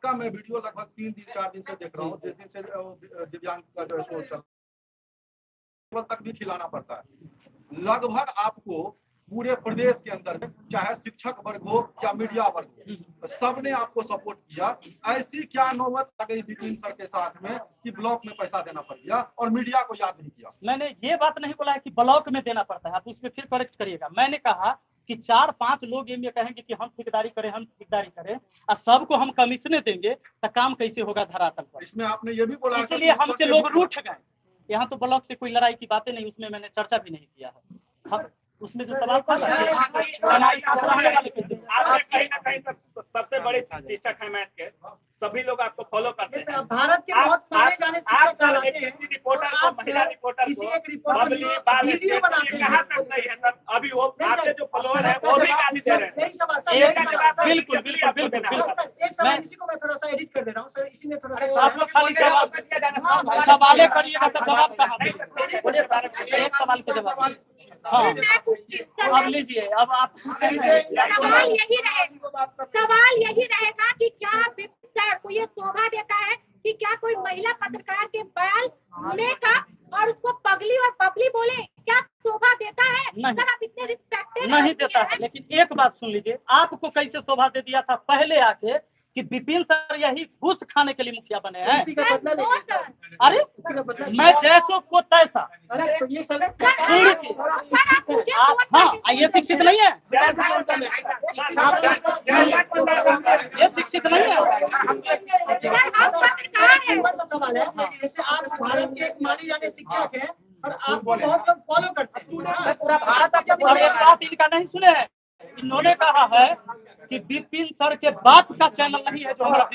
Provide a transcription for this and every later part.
आपका मैं वीडियो लगभग 3 दिन 4 दिन से देख रहा हूँ, जिस दिन से दिव्यांग का जो शो चल तक भी खिलाना पड़ता है। लगभग आपको पूरे प्रदेश के अंदर चाहे शिक्षक वर्ग हो या मीडिया वर्ग हो, सबने आपको सपोर्ट किया। ऐसी क्या नौबत आ गई विपिन सर के साथ में कि ब्लॉक में पैसा देना पड़ गया और मीडिया को याद नहीं किया? मैंने ये बात नहीं बोला है कि ब्लॉक में देना पड़ता है, आप उसमें फिर करेक्ट करिएगा। मैंने कहा कि 4-5 लोग ये कहेंगे कि हम ठेकेदारी करें और सबको हम कमीशने देंगे तो काम कैसे होगा धरातल पर। इसमें आपने ये भी बोला, इसलिए हमसे लोग रूठ गए। यहाँ तो ब्लॉक से कोई लड़ाई की बातें नहीं, उसमें मैंने चर्चा भी नहीं किया है। उसमें जो सवाल था कहीं ना कहीं सबसे बड़े शिक्षक हैं मैथ के, सभी लोग आपको फॉलो करते हैं। भारत के बहुत माने जाने रिपोर्टर को, महिला रिपोर्टर को कहाँ तक सही है सर? अभी वो आपके जो फॉलोअर है वो भी गाली दे रहे हैं। बिल्कुल बिल्कुल बिल्कुल बिल्कुल। एक सवाल इसी को मैं थोड़ा सा एडिट कर दे रहा हूँ सर, इसी में थोड़ा सा आप लोग खाली सवाल करिएगा तो जवाब कहाँ से? एक सवाल के जवाब। हाँ अब लीजिए, अब आप सवाल यही रहेगा कि क्या सर को ये शोभा देता है कि क्या कोई महिला पत्रकार के बाल धोने का और उसको पगली और बबली बोले, क्या शोभा देता है? सर आप इतने रिस्पेक्टेड नहीं देता है। लेकिन एक बात सुन लीजिए, आपको कैसे शोभा दे दिया था पहले आके कि विपिन सर यही घूस खाने के लिए मुखिया बने हैं। अरे मैं जैसो को तैसा। हाँ ये शिक्षित नहीं है, ये शिक्षित नहीं है। सवाल है, जैसे आप भारत के एक माने जाने शिक्षक हैं और आपको बहुत लोग फॉलो करते हैं पूरा भारत। और एक बात इनका नहीं सुने हैं, इन्होंने कहा है कि विपिन सर के बाप का चैनल नहीं है जो हमारा।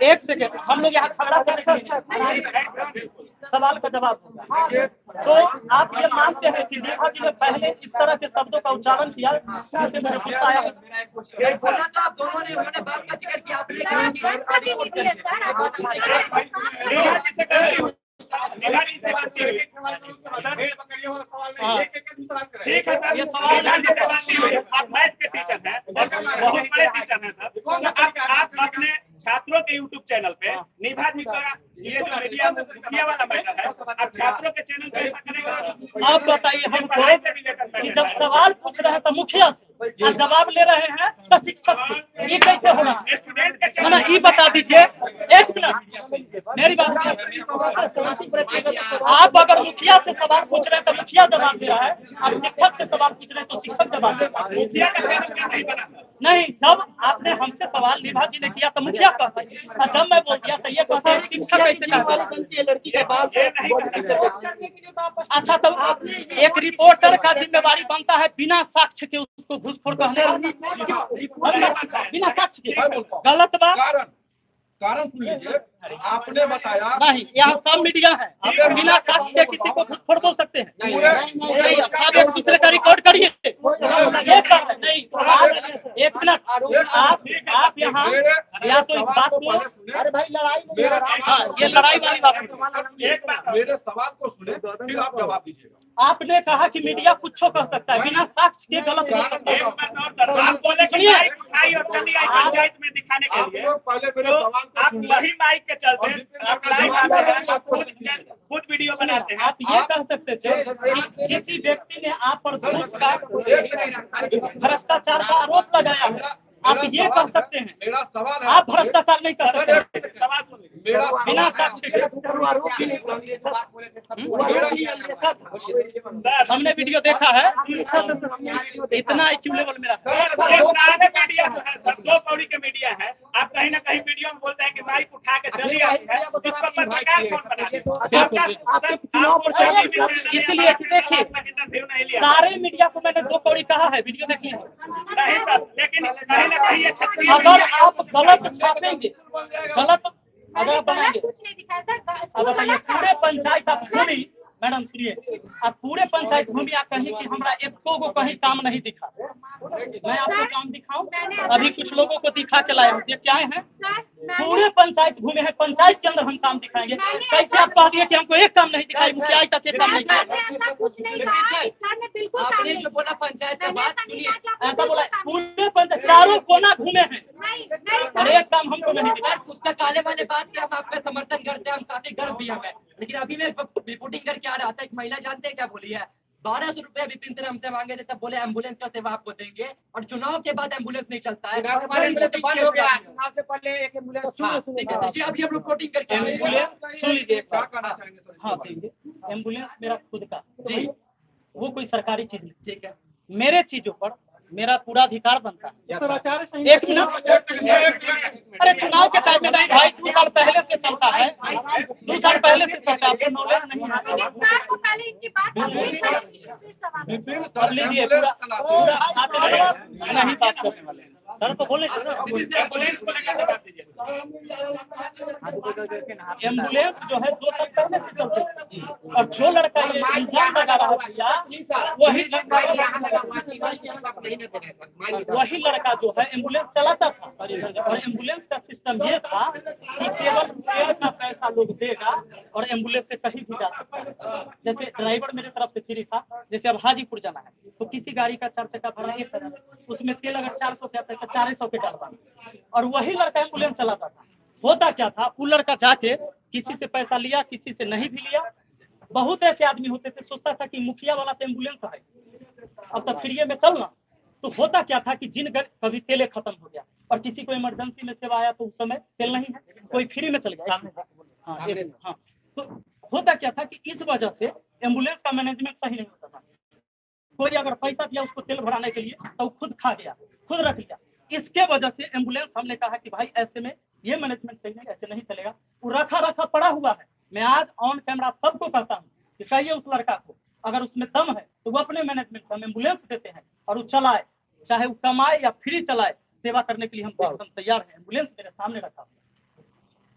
एक सेकेंड, हम लोग यहाँ झगड़ा करने सवाल का जवाब होगा। तो आप ये मानते हैं कि नेहा जी ने पहले इस तरह के शब्दों का उच्चारण किया? ठीक है सर, ये सवाल आप मैथ के टीचर हैं, बहुत बड़े टीचर हैं सर। आप अपने छात्रों के YouTube चैनल पे निभा जी का ये जो मीडिया मुखिया वाला मैटर है, आप छात्रों के चैनल पे ऐसा करेंगे? आप बताइए हमको कि जब सवाल पूछ रहे हैं तो मुखिया से और जवाब ले रहे हैं तो शिक्षक से, ये कैसे होगा? ना ये बता दीजिए। एक मिनट मेरी बात, आप अगर मुखिया से सवाल पूछ रहे हैं तो मुखिया जवाब दे रहा है, और शिक्षक से सवाल पूछ रहे हैं तो शिक्षक जवाब दे रहा है। मुखिया का चैनल क्या नहीं बना? नहीं, जब आपने हमसे सवाल निभा जी ने किया तो मुखिया कहता है, जब मैं बोल दिया तो ये कहता है शिक्षक कैसे कहता है? लड़की के बाल अच्छा, तो एक रिपोर्टर का जिम्मेवारी बनता है बिना साक्ष्य के उसको घूसखोर कहने, बिना साक्ष्य के। गलत बात। कारण सुन लीजिए, आपने बताया नहीं, यहाँ सब मीडिया है, आप बिना साक्ष्य के किसी को घूसखोर बोल सकते हैं। सब एक दूसरे का रिकॉर्ड करिए। नहीं, एक मिनट, आप यहाँ या तो इस बात को, अरे भाई लड़ाई हाँ ये लड़ाई वाली बात है। मेरे सवाल को सुने फिर आप जवाब दीजिएगा। आपने कहा कि मीडिया कुछ कह सकता है बिना साक्ष्य के, गलत बोल सकता है। आप बोले कि माइक उठाई और चली आई पंचायत में दिखाने के लिए। पहले मेरे सवाल को आप वही माइक के चलते आप लाइव आते हैं, खुद वीडियो बनाते हैं। आप ये कह सकते थे कि किसी व्यक्ति ने आप पर घूस का भ्रष्टाचार का आरोप लगाया है, आप ये कह सकते हैं। मेरा सवाल है, आप भ्रष्टाचार नहीं कर सकते सवाल सुनिए। मेरा बिना साक्ष्य के। हमने वीडियो देखा है, इतना IQ लेवल मेरा। मीडिया जो है सर, 2 कौड़ी के मीडिया है। आप कहीं ना कहीं वीडियो में बोलते हैं कि माइक उठा के चली आती है, इस पर पत्रकार कौन बना? इसलिए देखिए, सारे मीडिया को मैंने 2 कौड़ी कहा है, वीडियो देखिए। नहीं सर, लेकिन कहीं ना कहीं ये अगर आप गलत छापेंगे, गलत अगर बनाएंगे, अब बताइए पूरे पंचायत आप घूमी, मैडम सुनिए, आप पूरे पंचायत घूमी, आप कहीं कि हमरा एको को कहीं काम नहीं दिखा। मैं आपको काम दिखाऊं? अभी कुछ लोगों को दिखा के लाए हूँ, ये क्या है? पूरे पंचायत घूमे हैं, पंचायत के अंदर हम काम दिखाएंगे। कैसे आप कह दिए कि हमको एक काम नहीं दिखाई, मुखिया तक एक काम नहीं दिखाई? ऐसा कुछ नहीं कहा, इस सर ने बिल्कुल काम आपने नहीं जो बोला पंचायत का मैंने बात ऐसा नहीं कहा कि आपने ऐसा बोला बिल्कुल काम पूरे पंचायत चारों कोना घूमे हैं नहीं और एक काम हमको नहीं दिखा। उसका काले वाले बात की हम आप पे समर्थन करते हैं, हम काफी गर्व भी हमें। लेकिन अभी मैं रिपोर्टिंग करके आ रहा था, एक महिला जानते हैं क्या बोली है? 1200 रुपए विपिन सर हमसे मांगे थे, तब बोले एम्बुलेंस का सेवा आपको देंगे, और चुनाव के बाद एम्बुलेंस नहीं चलता है। चुनाव के बाद एम्बुलेंस बंद हो गया, चुनाव से पहले एक एम्बुलेंस। ठीक है जी, अभी हम रिपोर्टिंग करके आ रहे हैं। एम्बुलेंस सुन लीजिए, क्या कहना चाहेंगे सर? हाँ देंगे। एम्बुलेंस मेरा खुद का जी, वो कोई सरकारी चीज नहीं। ठीक है, मेरे चीजों पर मेरा पूरा अधिकार बनता है। एक मिनट, अरे चुनाव के टाइम में नहीं भाई, 2 साल पहले से चलता है, 2 साल पहले से चलता है, आपको नॉलेज नहीं है। सर को पहले इनकी बात कंप्लीट करेंगे, फिर सवाल। विपिन कर सर लीजिए एम्बुलेंस पूरा चलाते हैं। पूरा नहीं बात करने वाले हैं। सर तो बोले एम्बुलेंस को लेकर बात कीजिए। एम्बुलेंस जो है 2 साल पहले से चलते थे, और जो लड़का ये इल्जाम लगा रहा भैया, वही लड़का जो है एम्बुलेंस चलाता था। और एम्बुलेंस का सिस्टम ये था कि केवल फेयर का पैसा लोग देगा और एम्बुलेंस से कहीं भी जा सकता है। जैसे ड्राइवर मेरे तरफ से फ्री था, जैसे अब हाजीपुर जाना है तो किसी गाड़ी का 4 चक्का भाड़ा 1000, उसमें तेल अगर 400 के आता है तो 400 के डालवा, और वही लड़का एम्बुलेंस चलाता था। होता क्या था, वो लड़का जाके किसी से पैसा लिया, किसी से नहीं भी लिया। बहुत ऐसे आदमी होते थे, सोचता था कि मुखिया वाला तो एम्बुलेंस है, अब तो फ्री में चलना। तो होता क्या था कि जिन कभी तेल खत्म हो गया और किसी को इमरजेंसी में सेवा आया तो उस समय तेल नहीं है, कोई फ्री में चल गया। हाँ, तो होता क्या था कि इस वजह से एम्बुलेंस का मैनेजमेंट सही नहीं होता था। कोई अगर पैसा दिया उसको तेल भराने के लिए तो खुद खा गया, खुद रख लिया। इसके वजह से एम्बुलेंस हमने कहा कि भाई ऐसे में ये मैनेजमेंट सही नहीं, ऐसे नहीं चलेगा। वो रखा पड़ा हुआ है। मैं आज ऑन कैमरा सबको कहता हूँ कि कहिए उस लड़का को, अगर उसमें दम है तो वो अपने मैनेजमेंट से हम एम्बुलेंस देते हैं और वो चलाए, चाहे वो कमाए या फ्री चलाए, सेवा करने के लिए हम एकदम तैयार हैं। एम्बुलेंस मेरे सामने रखा,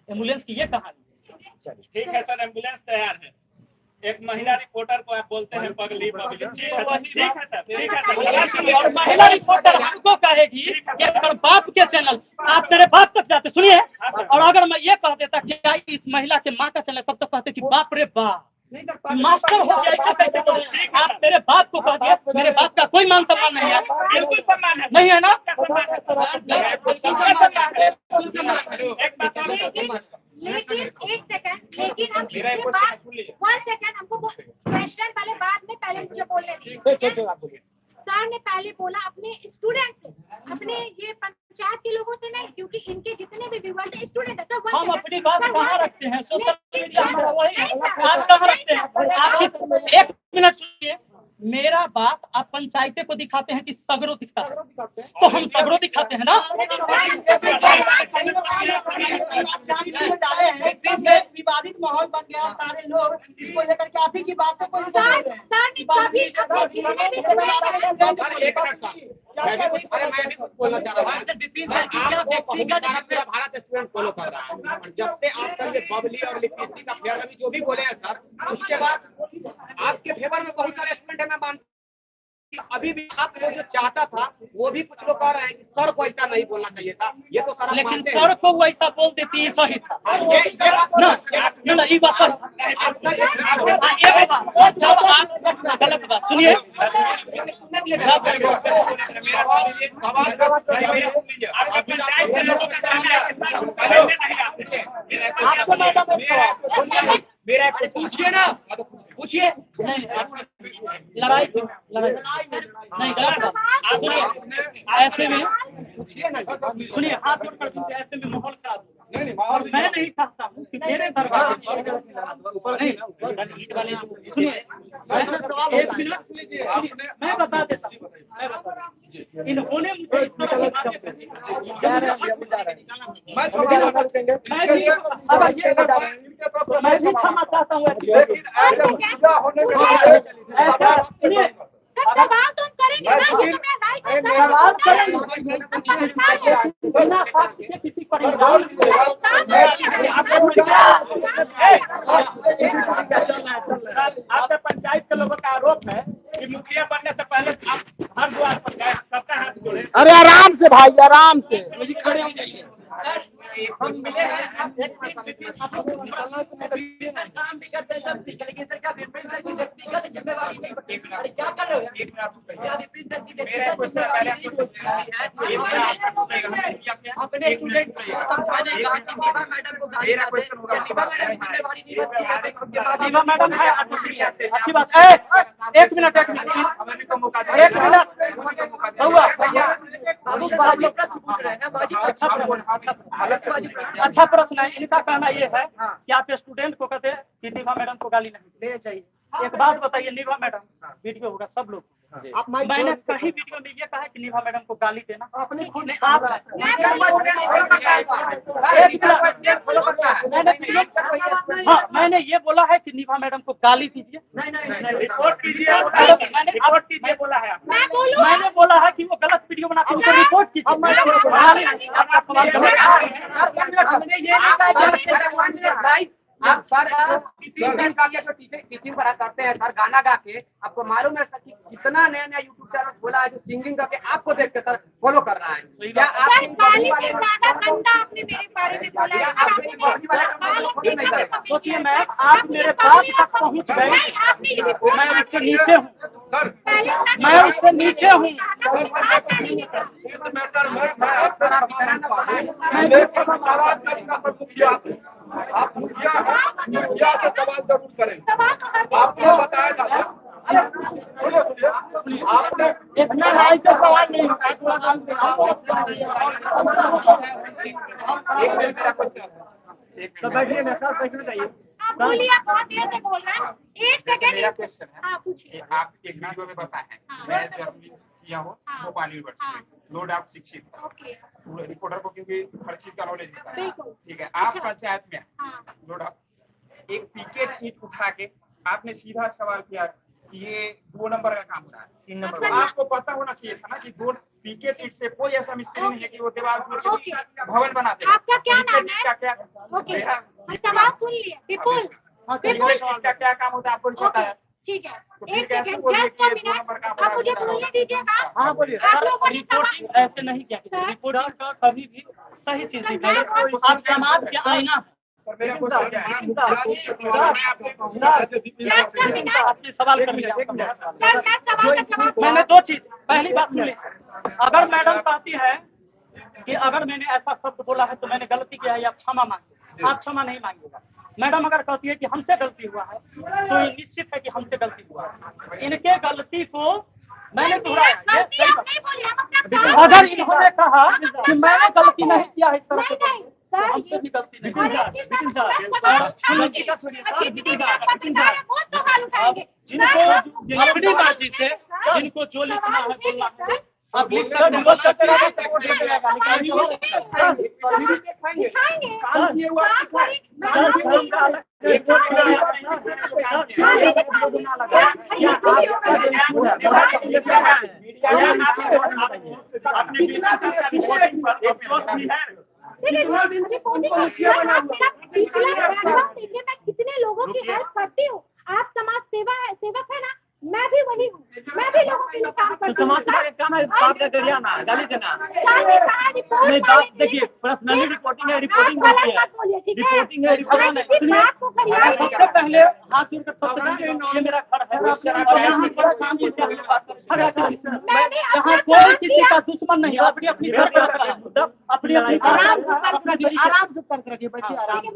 एम्बुलेंस की ये कहानी। ठीक है सर, एम्बुलेंस तैयार है। एक महिला रिपोर्टर को आप बोलते हैं पगली पगली। ठीक है सर, ठीक है सर, ठीक है सर। और महिला रिपोर्टर हमको कहेगी कि अगर बाप के चैनल, आप मेरे बाप तक जाते सुनिए, और अगर मैं ये कह देता क्या इस महिला के माँ का चैनल, तब तो कहते कि बाप रे बाप, मास्टर हो गया, ऐसा कैसे बोले? आप मेरे बाप को कह दिए, मेरे बाप का कोई मान सम्मान नहीं है। बिल्कुल सम्मान है, नहीं है ना? एक बात लेकिन एक सेकंड, लेकिन हम इसके बाद 1 सेकंड हमको क्वेश्चन पहले मुझे बोलने दीजिए। सर ने पहले बोला अपने स्टूडेंट से, अपने ये पंचायत के लोगों से नहीं, क्योंकि इनके जितने भी व्यूअर्स हैं स्टूडेंट है। तो हम अपनी बात कहाँ रखते हैं? सोशल मीडिया हमारा वही है, आप कहाँ रखते हैं? आप 1 मिनट सुनिए, मेरा बात आप पंचायते को दिखाते हैं कि सगरो दिखता है, तो हम सगरो दिखाते हैं ना। विवादित माहौल बन गया, सारे लोग इसको लेकर के आप ही की बात को मैं भी कुछ बोलना चाह रहा था। विपिन सर की क्या व्यक्तिगत पूरा भारत स्टूडेंट फॉलो कर रहा है, और जब से आप सर ये बबली और लिपस्टिक का फेयर अभी जो भी बोले हैं सर, उसके बाद आपके फेवर में बहुत सारे स्टूडेंट है। मैं मानता अभी भी आप वो जो चाहता था, वो भी कुछ लोग कह रहे हैं कि सर को ऐसा नहीं बोलना चाहिए था। ये तो सर लेकिन सर को वो ऐसा बोल देती है, सही था ये बात ना, ये बात जब आप गलत बात सुनिए, मेरा पूछिए ना, पूछिए। लड़ाई नहीं, गलत बात। सुनिए, ऐसे में सुनिए, हाथ जोड़कर सुनिए, ऐसे में माहौल खराब होगा। और मैं नहीं चाहता हूँ कि मेरे दरबार नहीं, सुनिए 1 मिनट, मैं बता देता हूँ, इन्होंने मुझे इस तरह की बातें कही। मैं भी क्षमा चाहता हूँ। सवाल तो हम करेंगे ना, वो तो मेरा राइट है। सवाल करेंगे बिना साक्ष्य के किसी पर आपके पंचायत के लोगों का आरोप है कि मुखिया बनने से पहले आप हर द्वार पर गए, सबका हाथ जोड़े। अरे आराम से भाई, आराम से खड़े हो जाइए। हम मिले हैं काम भी करते हैं सब ठीक है, लेकिन सर क्या विपिन सर की व्यक्तिगत जिम्मेवारी नहीं बनती? अरे क्या कर रहे हो यार? क्या विपिन सर की व्यक्तिगत जिम्मेवारी नहीं बनती है? अपने स्टूडेंट को समझाने का निभा मैडम को गाली देते हैं, निभा मैडम की जिम्मेवारी नहीं बनती है? निभा मैडम है, अच्छी बात है। एक मिनट हुआ बाबू बाजी प्रश्न पूछ रहे हैं ना, बाजी अच्छा प्रश्न है। इनका कहना ये है कि आप स्टूडेंट को कहते हैं कि निभा मैडम को गाली नहीं देना चाहिए। एक बात बताइए, निभा मैडम वीडियो होगा सब लोग, मैंने कहीं वीडियो में ये कहा है कि निभा मैडम को गाली देना अपने खुद नहीं, आप हाँ, मैंने ये बोला है कि निभा मैडम को गाली दीजिए। रिपोर्ट कीजिए, मैंने रिपोर्ट कीजिए बोला है आपने। मैं बोलूं? मैंने बोला है कि वो गलत वीडियो बनाते हैं, उनको रिपोर्ट कीजिए। आपका सवाल हमने ये नहीं कहा कि आप सर टीचिंग का क्या टीचिंग पढ़ा करते हैं सर, गाना गा के आपको मालूम है सर कि कितना नया नया यूट्यूब चैनल खोला है जो सिंगिंग करके आपको देख के सर फॉलो कर रहा है। क्या आप सर, गाली से ज्यादा गंदा आपने मेरे बारे में बोला है। सोचिए मैम, आप मेरे बात तक पहुंच गए, नहीं, आपने ये भी मैं उससे नीचे हूँ, सर मैं उससे नीचे हूँ। इस मैटर में मैं आपसे सवाल करना पर मुखिया से, आप मुखिया हैं, मुखिया से सवाल जरूर करें। आपने बताया था सर, सुनिए आपने इतना ऐसे सवाल नहीं होता है, थोड़ा काम तो बैठिए ना सर, बैठना चाहिए। आप बोलिए, आप बहुत देर से बोल रहे हैं। एक सेकंड। मेरा क्वेश्चन है, हाँ, पूछिए। आप एक वीडियो में बताए हैं, मैं जर्मनी किया हूँ भोपाल यूनिवर्सिटी में, नो डाउट शिक्षित ओके, रिपोर्टर को क्योंकि हर चीज का नॉलेज होता है, बिल्कुल। ठीक है। आप पंचायत में हाँ, नो डाउट एक पिकेट ईंट उठा के आपने सीधा सवाल किया कि ये 2 नंबर का काम हो रहा है, 3 नंबर का। आपको पता होना चाहिए था ना कि 2 पिकेट ईंट से कोई ऐसा मिस्त्री नहीं है कि वो दीवार तोड़ के भवन बना दे। आपका क्या नाम है? का क्या ओके, हम सवाल सुन लिए। विपुल, विपुल, का क्या काम होता है आपको नहीं पता ओके, है? ठीक है। तो एक फिर कैसे सेकंड, बोलिए जस्ट कि अ ये 2 मिनट, नंबर का आप मुझे बोलने दीजिएगा। हाँ बोलिए। आप लोगों ने रिपोर्टिंग ऐसे नहीं किया, रिपोर्टिंग का कभी भी सही चीज दिखाई। आप समाज के आईना हैं। सर मेरा क्वेश्चन क्या है? अपने सवाल कर लिया। सर, मैं सवाल का जवाब मैंने 2 चीज, पहली बात सुनिए, अगर मैडम कहती है कि अगर मैंने ऐसा शब्द बोला है तो मैंने गलती किया है, आप क्षमा मांगिए, आप क्षमा नहीं मांगिएगा। मैडम अगर कहती है कि हमसे गलती हुआ है तो ये निश्चित है कि हमसे गलती हुआ है। इनके गलती को मैंने दोहराया। गलती आप नहीं बोलिए, हम अपना काम अगर इन्होंने कहा कि मैंने गलती नहीं किया है इस तरह से, नहीं, तो हमसे भी गलती नहीं और है। एक चीज मैं सवाल उठाऊंगी, और जितने भी आप पत्रकार हैं, वो सवाल उठाएंगे। जिनको अपनी मर्जी से जिनको जो लिखना है बोलना है, आप लिख सकते हैं, बोल सकते हैं। देखिए, मैं कितने लोगों की हेल्प करती हूँ। आप समाज सेवक है ना, मैं भी वही हूँ, मैं भी लोगों के लिए काम करती हूँ। समाज सेवा का काम है बात का करिए ना, गाली देना नहीं। बात देखिए, पर्सनली रिपोर्टिंग है, रिपोर्टिंग होती है, रिपोर्टिंग है, रिपोर्टिंग है। सुनिए, सबसे पहले हाथ जोड़कर सबसे पहले ये मेरा घर है और यहाँ पर शांति से अपनी बात करें। यहाँ कोई किसी का दुश्मन नहीं है, अपनी अपनी घर पर रखा है, अपनी अपनी आराम से तर्क रखिए, आराम से तर्क रखिए, बैठिए आराम से।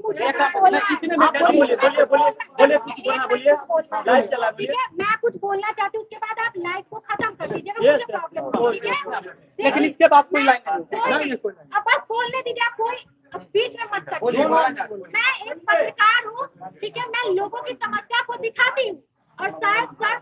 इतने में बोलिए बोलिए बोलिए बोलिए कुछ बोलना, बोलिए लाइव चला, ठीक बोलिए। है, मैं कुछ बोलना चाहती हूँ, उसके बाद आप लाइव को खत्म कर दीजिएगा, मुझे प्रॉब्लम नहीं, ठीक है। लेकिन इसके बाद कोई लाइन नहीं। अब बस बोलने दीजिए, आप कोई बीच में मत करिए। मैं एक पत्रकार हूँ, ठीक है, मैं लोगों की समस्या को दिखाती हूँ, और शायद सर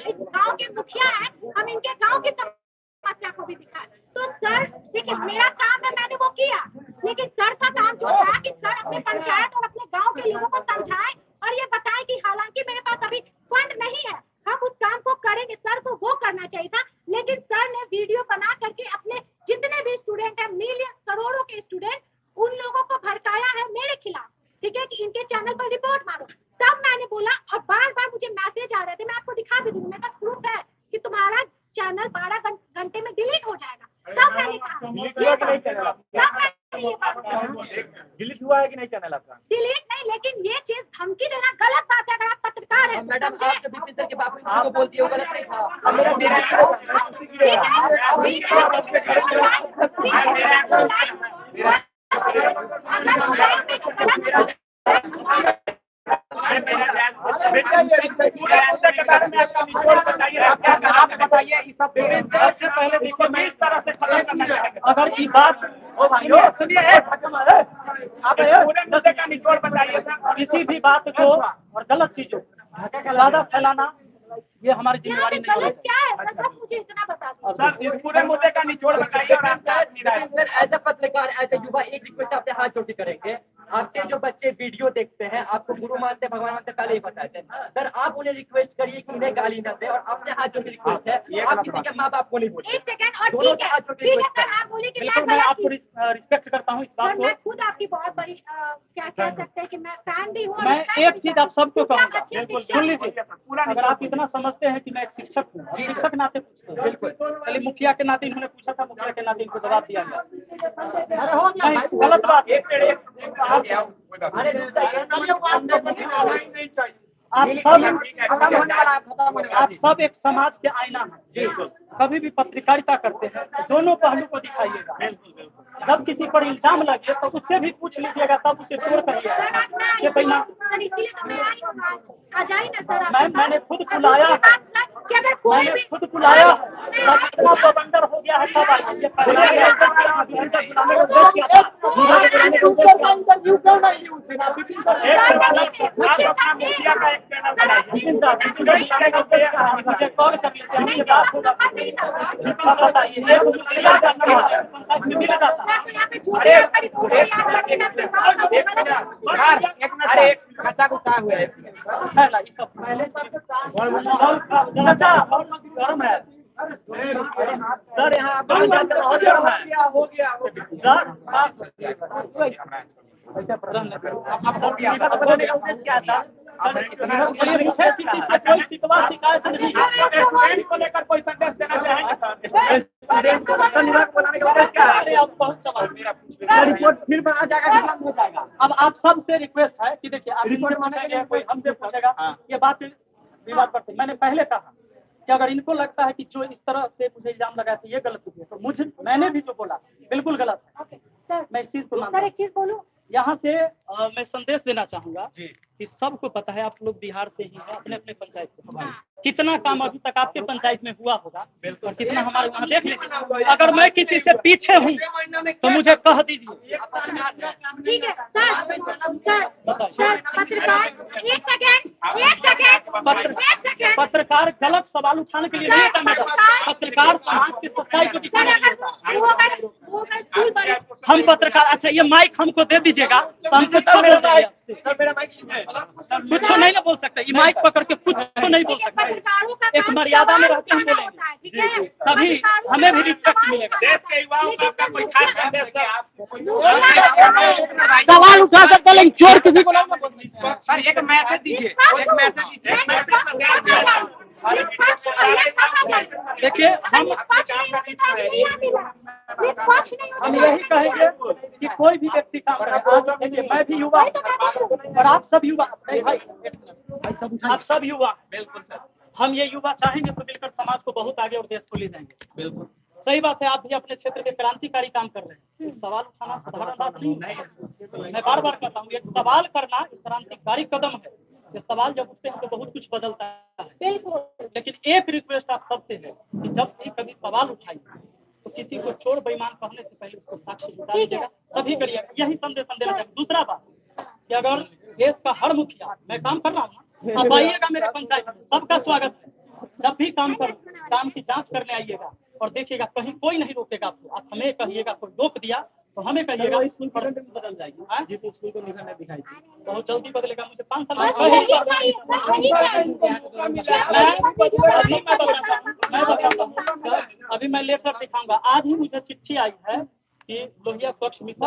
इस गांव के मुखिया हैं, हम इनके गांव की समस्या को भी दिखाएं। तो सर देखिए, मेरा काम है, मैंने वो किया, लेकिन सर का काम जो था कि सर अपने पंचायत और अपने गांव के लोगों को समझाएं और ये बताएं कि हालांकि मेरे पास अभी फंड नहीं है, हम उस काम को करेंगे। सर को वो करना चाहिए था, लेकिन सर ने वीडियो बना करके अपने जितने भी स्टूडेंट हैं, मिलियन करोड़ों के स्टूडेंट, उन लोगों को भड़काया है मेरे खिलाफ, ठीक है, कि इनके चैनल पर रिपोर्ट मारो। तब मैंने बोला, और बार बार मुझे मैसेज आ रहे थे, मैं आपको दिखा भी दूंगी, मेरे पास प्रूफ है कि तुम्हारा चैनल 12 घंटे में डिलीट हो जाएगा। तब मैंने कहा, ये बात डिलीट हुआ है कि नहीं चैनल आपका? डिलीट नहीं, लेकिन ये चीज धमकी देना गलत बात है। अगर आप पत्रकार हैं मैडम समझे? आप जो विपिन सर के बाबू को बोलती है वो गलत नहीं था। आप बताइए इस सब सबसे पहले देखिए मैं इस तरह से खत्म करना चाहेंगे। अगर ये बात सुनिए आप पूरे मुद्दे का निचोड़ बताइए सर। किसी भी बात को और गलत चीजों ज्यादा फैलाना ये हमारी यहाँ पे जिम्मेवारी नहीं गलत है। क्या है सर, बस मुझे इतना बता दीजिए। सर इस पूरे मुद्दे का निचोड़ बताइए और आपका निराश। सर एज ए पत्रकार एज ए युवा एक रिक्वेस्ट आपसे हाथ जोड़ के करेंगे। आपके जो बच्चे वीडियो देखते हैं आपको गुरु मानते भगवान मानते पहले ही बताए थे सर, आप उन्हें रिक्वेस्ट करिए कि इन्हें गाली न दे और आपसे हाथ जोड़ के रिक्वेस्ट है आप किसी के माँ बाप को नहीं बोलिए। एक सेकंड और दोनों ठीक के हाथ जोड़ के है रिक्वेस्ट सर, आप बोलिए कि बिल्कुल मैं मैं गलत आपको थी। रिस्पेक्ट करता हूँ इस सर बात मैं को। खुद आपकी बहुत बड़ी क्या कह सकते हैं कि मैं फैन भी हूँ। और मैं respect एक भी चीज करती आप सबको हूँ। कहूंगा, अच्छी बिल्कुल शिक्षा सुन है। लीजिए। अगर आप इतना समझते हैं कि मैं एक शिक्षक हूँ, और शिक्षक नाते पूछते हैं, बिल्कुल चलिए मुखिया के नाते इन्होंने पूछा था, मुखिया के नाते इनको जवाब दिया गया। नहीं गलत बात है। आप सब एक समाज के आईना हैं। कभी भी पत्रकारिता करते हैं तो दोनों पहलू को दिखाइएगा। जब किसी पर इल्जाम लगे तो उससे भी पूछ लीजिएगा, तब उसे चोर कहिएगा। ये पहला सर इसीलिए तो मैं आई हूँ आज। आ जाइए ना सर आप। मैंने खुद बुलाया, कि अगर कोई मैंने भी खुद बुलाया, जब इतना बवंडर हो गया है तब आई। ये पहले आप अपना मीडिया का एक चैनल बनाइए। मुझे कॉल कर लीजिए, हमसे बात होगा। बताइए एक मुखिया का समाज पंचायत में मिल जाता है। अरे बच्चा को क्या हुआ है? है ना, ये सब पहले माहौल चाचा गर्म है सर, यहाँ माहौल गर्म है। हो गया ऐसा प्रधान अब हो गया। बताने का उद्देश्य क्या था? कोई शिकवा शिकायत नहीं स्टूडेंट को लेकर कोई संदेश देना चाहेंगे सर? रिपोर्ट फिर बना जाएगा, हो जाएगा। अब आप सबसे रिक्वेस्ट है कि देखिए आप रिपोर्ट पूछेंगे, कोई हमसे पूछेगा, ये बात विवाद करते। मैंने पहले कहा कि अगर इनको लगता है कि जो इस तरह से मुझे इल्जाम लगाया था ये गलत है, तो मैंने भी जो बोला बिल्कुल गलत है। सर मैं इस चीज को मानता सर हूं। एक चीज बोलूं, यहाँ से मैं संदेश देना चाहूंगा कि सबको पता है आप लोग बिहार से ही हैं, अपने अपने पंचायत से कितना काम अभी तक आपके पंचायत में हुआ होगा और कितना हमारे वहाँ देख लीजिए। अगर मैं किसी से पीछे हूँ तो मुझे कह दीजिए। ठीक है सर पत्रकार एक सेकंड पत्रकार गलत सवाल उठाने के लिए नहीं होता मैडम। पत्रकार समाज की सच्चाई को दिखाने के लिए होता है। हम पत्रकार, अच्छा ये माइक हमको दे दीजिएगा तो हम कुछ नहीं ना बोल सकते। ये माइक पकड़ के कुछ नहीं बोल सकते। एक मर्यादा में रहते हम बोलेंगे, तभी हमें भी रिस्पेक्ट मिलेगा। देश के युवाओं का आपका कोई खास संदेश सवाल उठा सकते हैं लेकिन चोर किसी को नहीं बोलते। सर एक मैसेज दीजिए, एक मैसेज दीजिए। देखिए हम यही कहेंगे कि कोई भी व्यक्ति काम करे। आज देखिए मैं भी युवा और आप सब युवा, आप सब युवा, बिल्कुल सर। हम ये युवा चाहेंगे तो मिलकर समाज को बहुत आगे और देश को ले जाएंगे। बिल्कुल सही बात है। आप भी अपने क्षेत्र में क्रांतिकारी काम कर रहे हैं। सवाल उठाना साधारण बात नहीं है। मैं बार बार कहता हूँ एक सवाल करना एक क्रांतिकारी कदम है। ये सवाल जब उठते हैं तो बहुत कुछ बदलता है। लेकिन एक रिक्वेस्ट आप सबसे है कि जब भी कभी सवाल उठाइए तो किसी को चोर बेईमान कहने से पहले उसको साक्ष्य जुटा दीजिएगा, तभी करिएगा। यही संदेश हम देना चाहते। दूसरा बात कि अगर देश का हर मुखिया, मैं काम कर रहा हूँ, आप आइएगा मेरे पंचायत में, सबका स्वागत है। जब भी काम कर काम की जांच करने आइएगा और देखिएगा कहीं कोई नहीं रोकेगा आपको। आप हमें कहिएगा कोई रोक दिया तो हमें कहिएगा, स्कूल बदल जाएगी। जिस स्कूल को निगम ने दिखाई बहुत जल्दी बदलेगा। मुझे 5 साल अभी मैं लेटर दिखाऊंगा। आज ही मुझे चिट्ठी आई है कि लोहिया स्वच्छ मिशन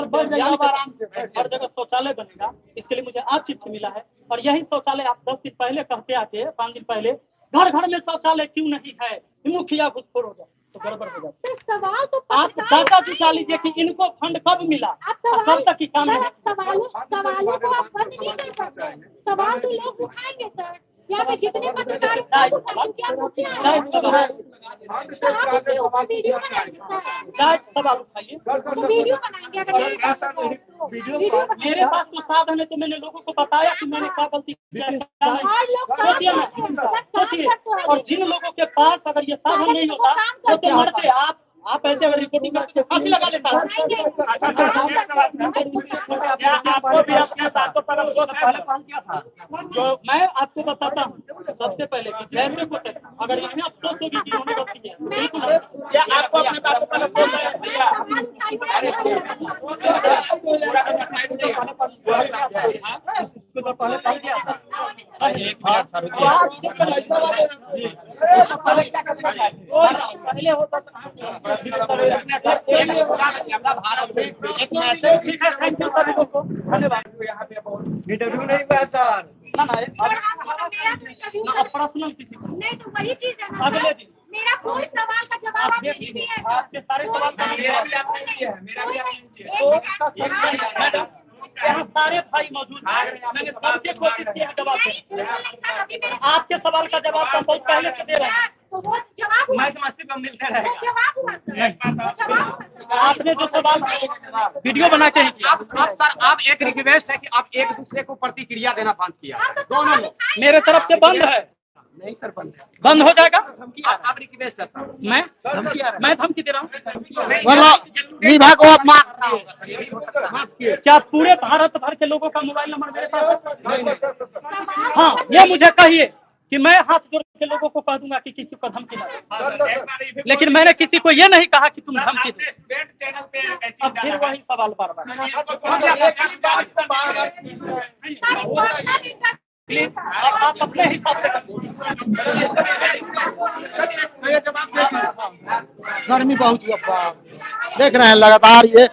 हर जगह शौचालय बनेगा। इसके लिए मुझे आज चिट्ठी मिला है। और यही शौचालय आप 10 दिन पहले कहते आके 5 दिन पहले घर घर में शौचालय क्यों नहीं है, मुखिया घुसखोर हो गया। तो गड़बड़ हो जाता है। तो सवाल तो आप पत्रकार डाटा जुटा लीजिए कि इनको फंड कब मिला, आप कब तक की काम सर, है। सवालों को आप बंद नहीं कर सकते। सवाल तो लोग उठाएंगे सर। यहाँ पे जितने पत्रकार चाहे सब उठाएंगे, क्या मुखिया है? चाहे सवाल तो आप उसके ऊपर वीडियो बनाएंगे सर। चाहे सवाल उठाइए। तो वीडियो बनाएंगे अगर नहीं कर सकते तो वीडियो मेरे पास तो साधन है, तो मैंने लोगों को बताया कि मैंने क्या गलती किया है, क्या नहीं। और लोग काम सोचिए ना, करते हैं, सब काम सोचिए। करते हैं। और जिन लोगों के पास अगर ये साधन नहीं होता वो तो मरते। आप ऐसे अगर रिपोर्टिंग करते तो फांसी लगा लेता। अच्छा सर, एक सवाल था। क्या आपको भी अपने बातों पर अफसोस है? जो मैं आपको बताता हूँ सबसे पहले कि जैसे कुछ अगर इन्हें अफसोस होगी कि इन्होंने गलती किया, बिल्कुल है। क्या आपको अपने बातों पर अफसोस है भैया? पहले होता भारत में एक मैसेज। ठीक है, थैंक यू सभी लोगों को, धन्यवाद। इंटरव्यू नहीं हुआ सर। ना ना अब पर्सनल किसी को नहीं तो वही चीज है ना अगले सर। दिन। मेरा कोई सवाल का जवाब आप नहीं दिए हैं सर। आपके सारे सवाल का मेरा भी आपने दिया है, मेरा भी आपने दिया है। मैडम यहाँ सारे भाई मौजूद हैं, मैंने सबके कोशिश की है जवाब देने। आपके सवाल का जवाब तो बहुत पहले से दे रहे हैं। तो वो जवाब हुआ। मैं समझती हूँ मिलते रहेगा। जवाब हुआ सर। जवाब हुआ। आपने जो सवाल वीडियो बना के ही किया। आप सर, आप एक रिक्वेस्ट है कि आप एक दूसरे को प्रतिक्रिया देना बंद किया दोनों लोग। मेरे तरफ से बंद है। नहीं सर, बंद है। बंद हो जाएगा। आप रिक्वेस्ट है सर। मैं धमकी दे रहा हूँ। विभाग को आप माफ क्या पूरे भारत भर के लोगों का मोबाइल नंबर मेरे पास है? हाँ, ये मुझे कहिए कि मैं हाथ जोड़ के लोगों को कह दूंगा कि किसी को धमकी ना दे। लेकिन मैंने किसी को ये नहीं कहा कि तुम धमकी दो। स्टूडेंट चैनल पे अब फिर वही सवाल बार बार। प्लीज आप अपने हिसाब से गर्मी बहुत हुआ, देख रहे हैं लगातार ये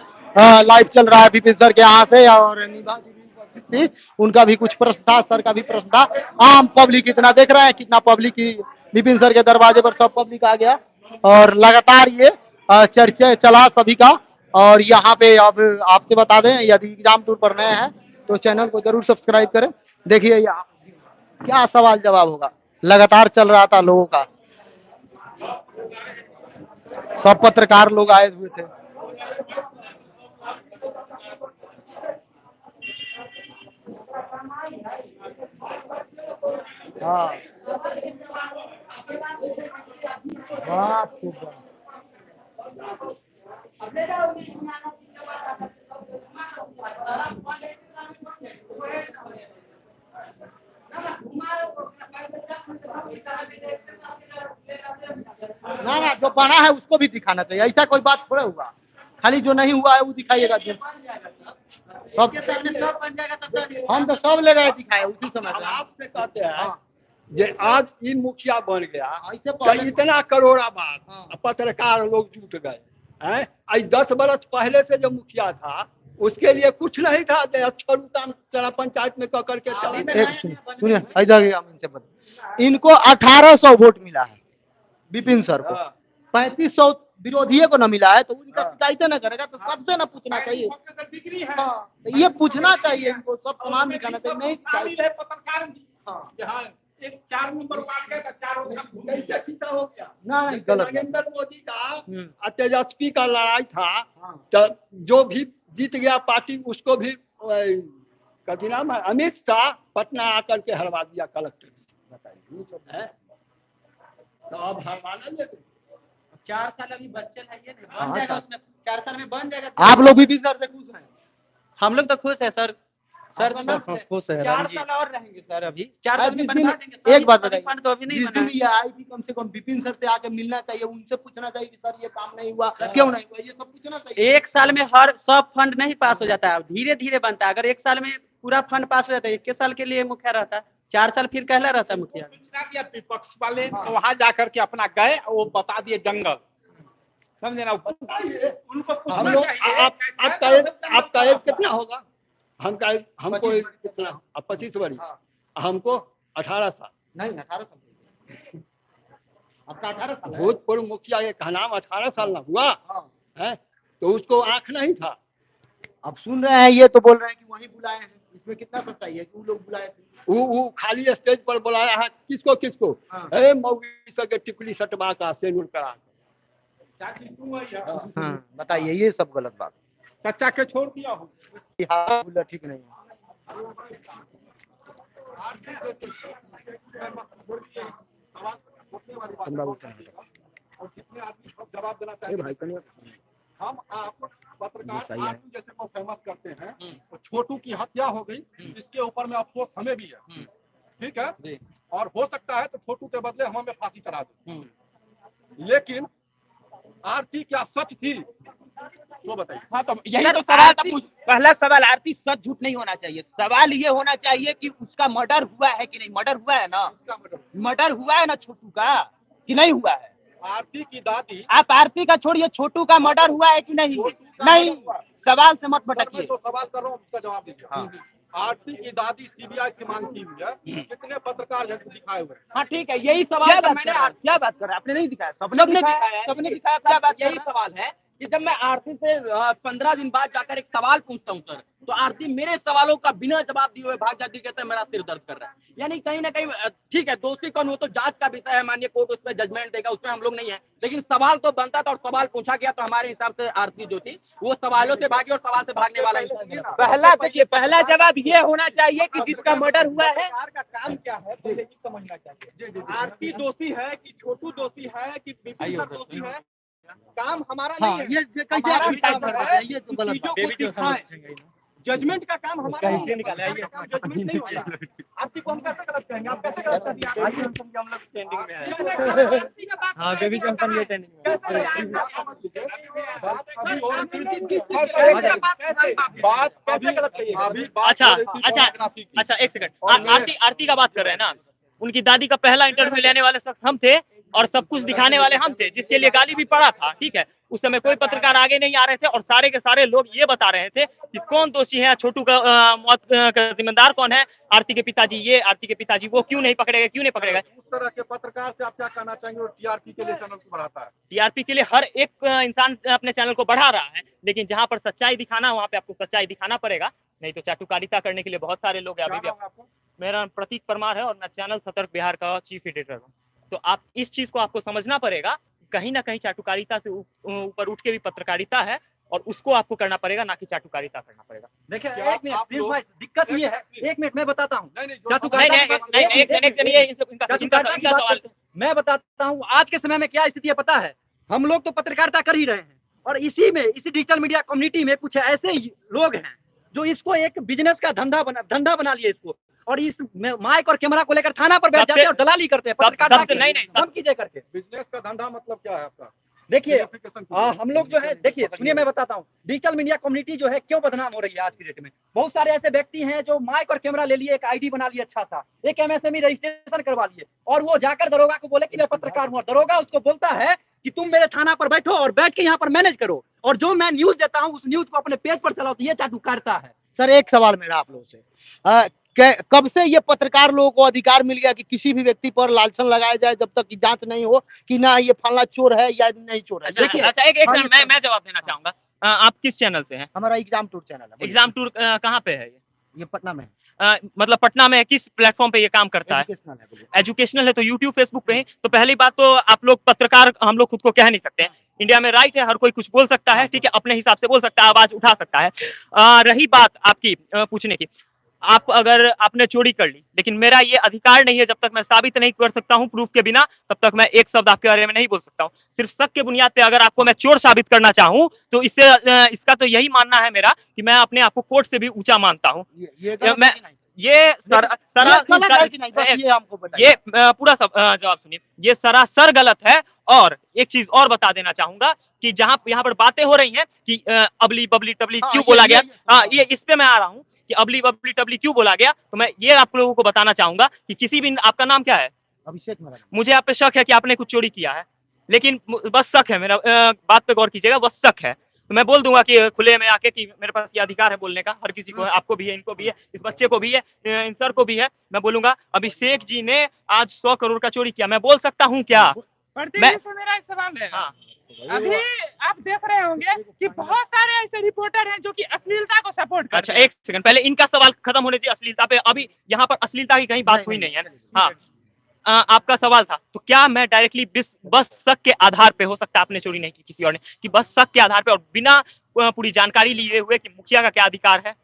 लाइव चल रहा है विपिन सर के यहाँ से। और निभा जी भी उपस्थित थी, उनका भी कुछ प्रश्न था, सर का भी प्रश्न था। आम पब्लिक कितना देख रहे हैं, कितना पब्लिक विपिन सर के दरवाजे पर सब पब्लिक आ गया। और लगातार ये चर्चा चला सभी का। और यहाँ पे अब आपसे बता दें, यदि एग्जाम टूर पर नए हैं तो चैनल को जरूर सब्सक्राइब करें। देखिए यहाँ क्या सवाल जवाब होगा, लगातार चल रहा था लोगों का। सब पत्रकार लोग आए हुए थे। हाँ, बाप रे बाप। ना ना, जो बना है उसको भी दिखाना चाहिए, ऐसा कोई बात थोड़ा हुआ। खाली जो नहीं हुआ है वो दिखाइएगा। सब हम तो सब ले गए दिखाए उसी समय से। आपसे कहते हैं जे आज ई मुखिया बन गया, ऐसे तो पहले इतना करोड़ा बात हाँ। पत्रकार लोग जुट गए हैं। आज 10 बरस पहले से जो मुखिया था उसके लिए कुछ नहीं था, अच्छा काम चला पंचायत में कर के चला। एक सुनिए, इनसे बता, इनको 1800 वोट मिला है विपिन सर को, 3500 विरोधियों को न मिला है। तो उनका शिकायत न करेगा तो सबसे न पूछना चाहिए। डिग्री है। तो ये पूछना चाहिए, इनको सब समान दिखाना चाहिए। नहीं शामिल है पत्रकार भी। हाँ। यहाँ एक 4 नंबर वार्ड का 4 कैसे खींचा हो गया। ना नहीं, गलत बात। नरेंद्र मोदी का हम्म। और तेजस्वी का लड़ाई था, हाँ। तो जो भी जीत गया पार्टी उसको भी कभी नाम है अमित शाह पटना आकर के हरवा दिया कलेक्टर से। बताइए, तो अब हरवाना ले 4 साल अभी बच्चे है, ये नहीं हाँ, बन जाएगा 4 उसमें। 4 साल में बन जाएगा। आप लोग विपिन सर से खुश हैं? हम लोग तो खुश है सर। सर आपका नाम? खुश है। 4 साल और रहेंगे सर। अभी 4 आज साल में जिस दिन बनवा देंगे। एक बात बताइए, फंड तो अभी नहीं जिस बना दिन है। ये आई थी, कम से कम विपिन सर से आके मिलना चाहिए, उनसे पूछना चाहिए कि सर ये काम नहीं हुआ, क्यों नहीं हुआ, ये सब पूछना चाहिए। 1 साल में हर सब फंड नहीं पास हो जाता है, धीरे धीरे बनता है। अगर 1 साल में पूरा फंड पास हो जाता है, 21 साल के लिए मुखिया रहता है, 4 साल फिर कहला रहता है मुखिया। सूचना दिया विपक्ष वाले, वहां जाकर के अपना गए, वो बता दिए जंगल, समझे ना। उनको हम पूछना लोग चाहिए। आपका एज कितना होगा? हमको कितना 25 वर्ष, हमको 18 साल। नहीं 18 साल आपका आपका 18 साल है? भूतपूर्व मुखिया का नाम 18 साल ना हुआ है, तो उसको आंख नहीं था। अब सुन रहे हैं, ये तो बोल रहे हैं कि वही बुलाए हैं, इसमें कितना सच्चाई है कि वो लोग बुलाए थे? वो खाली स्टेज पर बुलाया है, किसको किसको? हाँ। ए मौगी सके टिकली सटवा का सेनुर करा। हाँ, बताइए, ये सब गलत बात चचा के छोड़ दिया हूँ। है। हाँ, बोला ठीक नहीं है। कमरा उठा है। और कितने आदमी जवाब देना ए चाहिए? भाई कनिया, हम आप पत्रकार बताइए। आरती जैसे को फेमस करते हैं, तो छोटू की हत्या हो गई, इसके ऊपर में अफसोस हमें भी है, ठीक है, और हो सकता है तो छोटू के बदले हमें फांसी चढ़ा दे, लेकिन आरती क्या सच थी वो बताइए। हाँ तो यही तो सवाल था। पहला सवाल, आरती सच झूठ नहीं होना चाहिए, सवाल ये होना चाहिए कि उसका मर्डर हुआ है कि नहीं। मर्डर हुआ है ना, इसका मतलब मर्डर हुआ है ना छोटू का, कि नहीं हुआ है? आरती की दादी, आप आरती का छोड़िए, छोटू का मर्डर हुआ है कि नहीं? नहीं, सवाल से मत सर, मैं भटकिए। जो सवाल कर रहा हूँ उसका जवाब दीजिए। हाँ। आरती की दादी सीबीआई की मांग की हुई है, कितने पत्रकार दिखाए हुए हैं? हाँ ठीक है, यही सवाल क्या तो बात मैंने कर रहे हैं? क्या बात कर रहे हैं? आपने नहीं दिखाया, सबने दिखाया दिखाया, सबने दिखाया, क्या बात कर यही रहे हैं? सवाल है कि जब मैं आरती से 15 दिन बाद जाकर एक सवाल पूछता हूँ सर, तो आरती मेरे सवालों का बिना जवाब दिए हुए भाग जाती, कहते हैं मेरा सिर दर्द कर रहा है। यानी कहीं ना कहीं ठीक है, दोषी कौन वो तो जांच का विषय है, माननीय कोर्ट उस पर जजमेंट देगा, उसमें हम लोग नहीं है, लेकिन सवाल तो बनता था और सवाल पूछा गया, तो हमारे हिसाब से आरती जो थी वो सवालों से भागी और सवाल से भागने वाला इंसान गलत है। पहला देखिए, पहला जवाब ये होना चाहिए कि जिसका मर्डर हुआ है, सरकार का काम क्या है पहले ही समझना चाहिए। आरती दोषी है कि छोटू दोषी है कि विपिन सर दोषी है, काम हमारा हाँ, नहीं है। ये कैसे हमारा आप काम काम है ये तो कि गलत चीजों बात को दिखाएं। जजमेंट का काम हमारा नहीं है। हमारा काम जजमेंट नहीं होता। आरती को हम कैसे गलत कहेंगे? आप कैसे गलत कहेंगे? हम लोग ट्रेंडिंग में है। हाँ बेबी जॉनसन ये ट्रेनिंग बात कैसे गलत कही? अभी बात अच्छा हो रही थी अच्छा फोटोग्राफी की। अच्छा, एक सेकंड, आरती का बात कर रहे हैं ना, उनकी दादी का पहला इंटरव्यू लेने वाले शख्स हम थे और सब कुछ दिखाने वाले हम थे, जिसके लिए गाली भी पड़ा था, ठीक है। उस समय कोई पत्रकार आगे नहीं आ रहे थे और सारे के सारे लोग ये बता रहे थे कि कौन दोषी है, छोटू का मौत का जिम्मेदार कौन है, आरती के पिताजी ये, आरती के पिताजी वो, क्यों नहीं पकड़े गए, क्यों नहीं पकड़े गए। उस तरह के पत्रकार से आप क्या कहना चाहेंगे? और टीआरपी के लिए चैनल को बढ़ाता है। टीआरपी के लिए हर एक इंसान अपने चैनल को बढ़ा रहा है, लेकिन जहां पर सच्चाई दिखाना वहां पे आपको सच्चाई दिखाना पड़ेगा, नहीं तो चाटुकारिता करने के लिए बहुत सारे लोग हैं। क्या अभी नाम है आपका? मेरा नाम प्रतीक परमार है और मैं चैनल सतर्क बिहार का चीफ एडिटर हूँ। तो आप इस चीज को आपको समझना पड़ेगा, कहीं ना कहीं चाटुकारिता से ऊपर उठ के भी पत्रकारिता है और उसको आपको करना पड़ेगा, ना कि चाटुकारिता करना पड़ेगा। देखिए क्या एक मिनट आप प्रिंस लोग- भाई, दिक्कत ये है, एक मिनट मैं बताता हूँ। नहीं, नहीं, जो चाटुकारिता नहीं, की बात- नहीं, एक मिनट चलिए, इनका चाटुकारिता की बात सवाल। करते हैं। मैं बताता हूँ आज के समय में क्या स्थिति है पता है। हम लोग तो पत्रकारिता कर ही रहे हैं और इसी डिजिटल मीडिया कम्युनिटी में कुछ ऐसे लोग हैं जो इसको एक बिजनेस का धंधा बना लिए इसको, और इस माइक और कैमरा को लेकर थाना पर बैठ जाते हैं और दलाली करते हैं पत्रकारिता की, नहीं, धमकी दे करके। बिजनेस का धंधा मतलब क्या है आपका? देखिए Verification कीजिए। हम लोग जो है, देखिए सुनिए मैं बताता हूँ, डिजिटल मीडिया कम्युनिटी जो है क्यों बदनाम हो रही है आज की डेट में। बहुत सारे ऐसे व्यक्ति हैं जो माइक और कैमरा ले लिए, एक आईडी बना लिए अच्छा सा, एक एमएसएमई रजिस्ट्रेशन करवा लिए, और वो जाकर दरोगा को बोले कि मैं पत्रकार हूँ, और दरोगा उसको बोलता है कि तुम मेरे थाना पर बैठो और बैठ के यहाँ पर मैनेज करो, और जो मैं न्यूज देता हूँ उस न्यूज को अपने पेज पर चलाओ। तो ये चाटुकारिता है। सर, एक सवाल मेरा आप लोगों से, कब से ये पत्रकार लोगों को अधिकार मिल गया कि किसी भी व्यक्ति पर लालसन लगाया जाए जब तक कि जांच नहीं हो कि ना ये फलना चोर है या नहीं चोर है? देखिए, अच्छा एक हाँ, ये मैं जवाब देना चाहूंगा। आप किस चैनल से हैं? हमारा एग्जाम टूर चैनल है। एग्जाम टूर कहाँ पे है ये पटना में मतलब पटना में किस प्लेटफॉर्म पे ये काम करता है? एजुकेशनल है, बोलिए। एजुकेशनल है तो यूट्यूब फेसबुक पे ही। तो पहली बात तो आप लोग पत्रकार हम लोग खुद को कह नहीं सकते हैं, इंडिया में राइट है, हर कोई कुछ बोल सकता है, ठीक है, अपने हिसाब से बोल सकता है, आवाज उठा सकता है। रही बात आपकी पूछने की, आप अगर आपने चोरी कर ली, लेकिन मेरा ये अधिकार नहीं है, जब तक मैं साबित नहीं कर सकता हूँ प्रूफ के बिना, तब तक मैं एक शब्द आपके बारे में नहीं बोल सकता हूँ। सिर्फ शक के बुनियाद पे अगर आपको मैं चोर साबित करना चाहूँ तो इससे इसका तो यही मानना है मेरा कि मैं अपने आप को कोर्ट से भी ऊंचा मानता हूँ। ये गलत मैं है कि नहीं? ये गलत है कि नहीं? बस ये हमको बताइए। ये पूरा जवाब सुनिए, ये सरासर गलत है। और एक चीज और बता देना चाहूंगा कि जहां यहाँ पर बातें हो रही हैं कि अबली बबली टबली हाँ, क्यों ये- बोला गया, ये- हाँ ये इस पे मैं आ रहा हूँ कि अबली बबली टबली क्यों बोला गया। तो मैं ये आप लोगों को बताना चाहूंगा कि किसी भी, आपका नाम क्या है? अभिषेक मेरा नाम। मुझे आप पे शक है कि आपने कुछ चोरी किया है, लेकिन बस शक है मेरा, बात पे गौर कीजिएगा, बस शक है। तो मैं बोल दूंगा कि खुले में आके कि मेरे पास ये अधिकार है बोलने का, हर किसी को है, आपको भी है, इनको भी है, इस बच्चे को भी है, इन सर को भी है। मैं बोलूंगा अभिषेक जी ने आज 100 करोड़ का चोरी किया, मैं बोल सकता हूँ क्या? प्रदीप मैं जी से मेरा एक सवाल है। हाँ अभी आप देख रहे होंगे कि बहुत सारे ऐसे रिपोर्टर हैं जो कि अश्लीलता को सपोर्ट करते अच्छा हैं। एक सेकंड, पहले इनका सवाल खत्म होने दीजिए अश्लीलता पे। अभी यहाँ पर अश्लीलता की कहीं बात हुई नहीं है। हाँ आपका सवाल था तो क्या मैं डायरेक्टली बस शक के आधार पे, हो सकता है आपने चोरी नहीं की किसी और ने, कि बस शक के आधार पे और बिना पूरी जानकारी लिए हुए कि मुखिया का क्या अधिकार है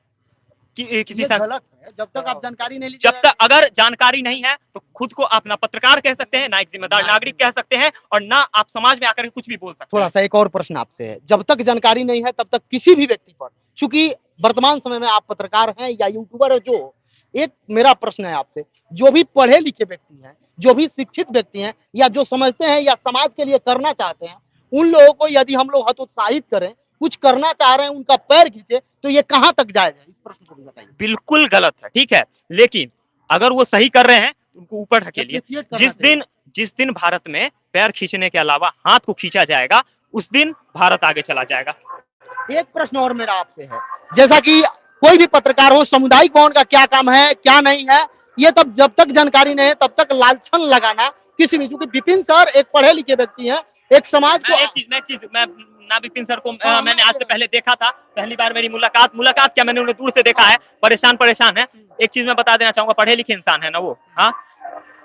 कि किसी ये से, गलत है। जब तक आप जानकारी नहीं जब लीजिएगा, तक अगर जानकारी नहीं है तो खुद को आप ना पत्रकार कह सकते हैं, ना एक जिम्मेदार नागरिक कह सकते हैं, और ना आप समाज में आकर के कुछ भी बोल सकते हैं। थोड़ा सा एक और प्रश्न आपसे है, जब तक जानकारी नहीं है तब तक किसी भी व्यक्ति पर, चूंकि वर्तमान समय में आप पत्रकार हैं या यूट्यूबर है, जो एक मेरा प्रश्न है आपसे, जो भी पढ़े लिखे व्यक्ति हैं, जो भी शिक्षित व्यक्ति हैं, या जो समझते हैं या समाज के लिए करना चाहते हैं, उन लोगों को यदि हम लोग हतोत्साहित करें, कुछ करना चाह रहे हैं, उनका पैर खींचे, तो ये कहां तक जाएगा? इस प्रश्न को भी बताइए। बिल्कुल गलत है, ठीक है, लेकिन अगर वो सही कर रहे हैं तो उनको ऊपर ढकेलिए। जिस दिन भारत में पैर खींचने के अलावा हाथ को खींचा जाएगा, उस दिन भारत आगे चला जाएगा। एक प्रश्न और मेरा आपसे है, जैसा कि कोई भी पत्रकार हो, सामुदायिक भवन का क्या काम है क्या नहीं है, ये तब जब तक जानकारी नहीं है तब तक लालछन लगाना किसी भी, क्योंकि विपिन सर एक पढ़े लिखे व्यक्ति हैं, एक समाज को मैं ना विपिन सर को मैंने आज से पहले देखा था, पहली बार मेरी मुलाकात क्या, मैंने उन्हें दूर से देखा है, परेशान है। एक चीज मैं बता देना चाहूंगा, पढ़े लिखे इंसान है ना वो। हाँ,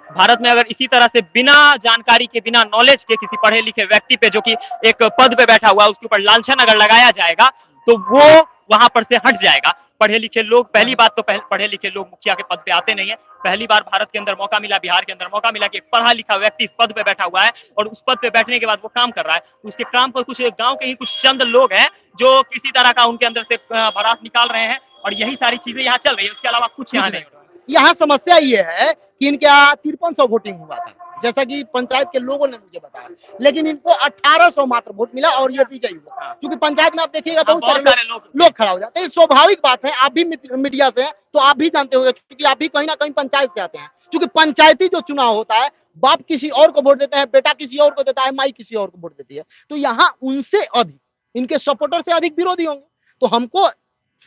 भारत में अगर इसी तरह से बिना जानकारी के, बिना नॉलेज के किसी पढ़े लिखे व्यक्ति पे, जो कि एक पद पे बैठा हुआ है, उसके ऊपर लांछन अगर लगाया जाएगा तो वो वहां पर से हट जाएगा। पढ़े लिखे लोग, पहली बात तो पढ़े लिखे लोग मुखिया के पद पे आते नहीं है। पहली बार भारत के अंदर मौका मिला, बिहार के अंदर मौका मिला कि एक पढ़ा लिखा व्यक्ति इस पद पे बैठा हुआ है, और उस पद पे बैठने के बाद वो काम कर रहा है, तो उसके काम पर कुछ गांव के ही कुछ चंद लोग हैं जो किसी तरह का उनके अंदर से भड़ास निकाल रहे हैं, और यही सारी चीजें यहाँ चल रही है, उसके अलावा कुछ यहाँ नहीं हो रहा है। यहाँ समस्या ये है कि इनके यहाँ 5300 वोटिंग हुआ था, जैसा कि पंचायत के लोगों ने मुझे बताया, लेकिन इनको 1800 मात्र वोट मिला और ये विजयी हुआ, क्योंकि पंचायत में आप देखिएगा बहुत सारे लोग खड़ा हो जाते हैं। स्वाभाविक बात है, आप भी मीडिया से हैं तो आप भी जानते होंगे, क्योंकि आप भी कहीं ना कहीं पंचायत से आते हैं, क्योंकि पंचायती जो चुनाव होता है, बाप किसी और को वोट देता है, बेटा किसी और को देता है, माई किसी और को वोट देती है, तो यहाँ उनसे अधिक, इनके सपोर्टर से अधिक विरोधी होंगे। तो हमको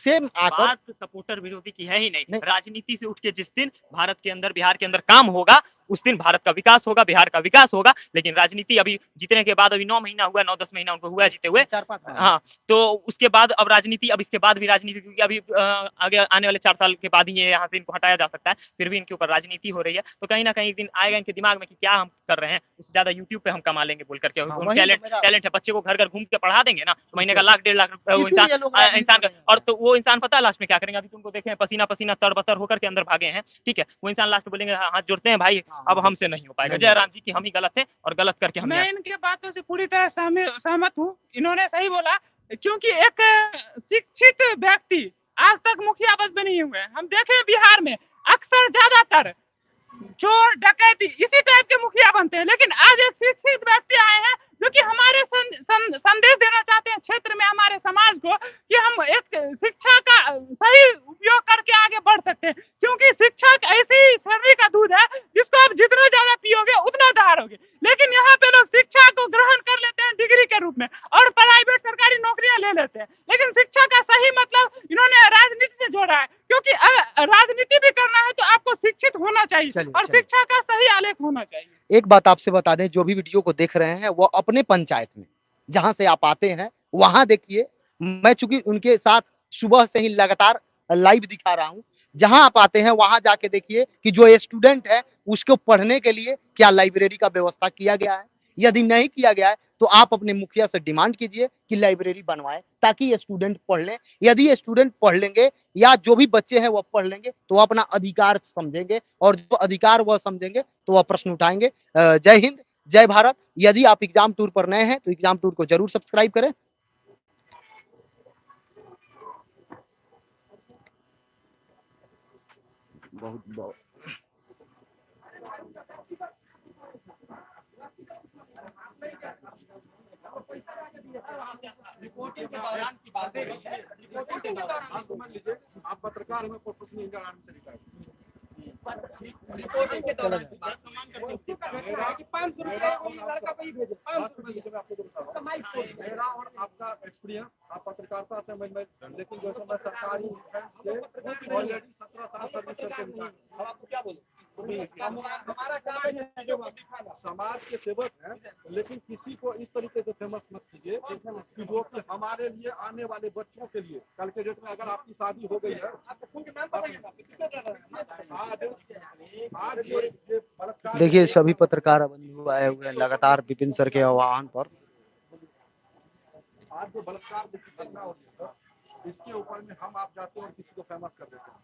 सेम आकर बात सपोर्टर विरोधी की है ही नहीं। राजनीति से उठ के जिस दिन भारत के अंदर, बिहार के अंदर काम होगा, उस दिन भारत का विकास होगा, बिहार का विकास होगा। लेकिन राजनीति अभी जीतने के बाद, अभी 9 महीना हुआ, 9-10 महीना उनको हुआ जीते हुए, 4-5 महीना। हाँ, तो उसके बाद अब राजनीति, अब इसके बाद भी राजनीति, क्योंकि अभी आगे आने वाले 4 साल के बाद ही ये यहाँ से इनको हटाया जा सकता है, फिर भी इनके ऊपर राजनीति हो रही है, तो कहीं ना कहीं एक दिन आएगा इनके दिमाग में कि क्या हम कर रहे हैं, उससे ज्यादा यूट्यूब पे हम कमा लेंगे बोल करके। टैलेंट है, बच्चे को घर घर घूम के पढ़ा देंगे ना, तो महीने का 1-1.5 लाख इंसान का, और तो वो इंसान पता है लास्ट में क्या करेंगे? अभी तुमको देखें, पसीना पसीना तरबतर होकर के अंदर भागे हैं, ठीक है, वो इंसान लास्ट में बोलेंगे हाथ जोड़ते हैं भाई, अब हमसे नहीं हो पाएगा, जयराम जी की हम ही गलत है, और गलत करके हम। मैं इनके बातों से पूरी तरह सहमत हूँ, इन्होंने सही बोला, क्योंकि एक शिक्षित व्यक्ति आज तक मुखिया पद पे नहीं हुए। हम देखें बिहार में अक्सर ज्यादातर चोर डकैती इसी टाइप के मुखिया बनते हैं, लेकिन आज एक शिक्षित व्यक्ति आए हैं जो कि हमारे संदेश देना चाहते हैं क्षेत्र में, हमारे समाज को, कि हम एक शिक्षा का सही उपयोग करके आगे बढ़ सकते हैं, क्योंकि शिक्षा ऐसी शरीर का दूध है जिसको आप जितना ज्यादा पियोगे उतना दहाड़ोगे। लेकिन यहाँ पे लोग शिक्षा को ग्रहण कर लेते हैं डिग्री के रूप में, और प्राइवेट सरकारी नौकरियां ले लेते हैं, लेकिन शिक्षा का सही मतलब इन्होंने राजनीति से जोड़ा है, क्योंकि राजनीति भी करना है तो आपको शिक्षित होना चाहिए, और शिक्षा का सही आलेख होना चाहिए। एक बात आपसे बता दें, जो भी वीडियो को देख रहे हैं वो अपने पंचायत में जहां से आप आते हैं वहां देखिए। मैं चूंकि उनके साथ सुबह से ही लगातार लाइव दिखा रहा हूं, जहां आप आते हैं वहां जाके देखिए कि जो स्टूडेंट है उसको पढ़ने के लिए क्या लाइब्रेरी का व्यवस्था किया गया है। यदि नहीं किया गया है तो आप अपने मुखिया से डिमांड कीजिए कि लाइब्रेरी बनवाएं, ताकि ये स्टूडेंट पढ़ लें। यदि ये स्टूडेंट पढ़ लेंगे या जो भी बच्चे हैं वो पढ़ लेंगे तो वो अपना अधिकार समझेंगे, और जो अधिकार वह समझेंगे तो वह प्रश्न उठाएंगे। जय हिंद, जय भारत। यदि आप एग्जाम टूर पर नए हैं तो एग्जाम टूर को जरूर सब्सक्राइब करें। बहुत बहुत रिपोर्टिंग के दौरान की बातें, रिपोर्टिंग के दौरान समझ लीजिए, आप पत्रकार हमें प्रोफेशनल इंटरव्यू से रिकॉर्ड रिपोर्टिंग के दौरान की बात। मेरा और आपका एक्सपीरियंस, आप पत्रकारिता से मैं लेकिन जो मैं सरकारी ऑलरेडी 17 साल सर्विस करके, अब आपको क्या बोलूं? हमारा काम है जो समाज के सेवक हैं, लेकिन किसी को इस तरीके से फेमस मत कीजिए कि जो कि हमारे लिए आने वाले बच्चों के लिए कल के डेट में अगर आपकी शादी हो गई है आज ये बलात्कार देखिए सभी पत्रकार बंधु आए हुए हैं लगातार विपिन सर के आह्वान पर। आज जो बलात्कार की घटना हो रही है इसके ऊपर में हम आप जाते हैं और किसी को फेमस कर देते हैं।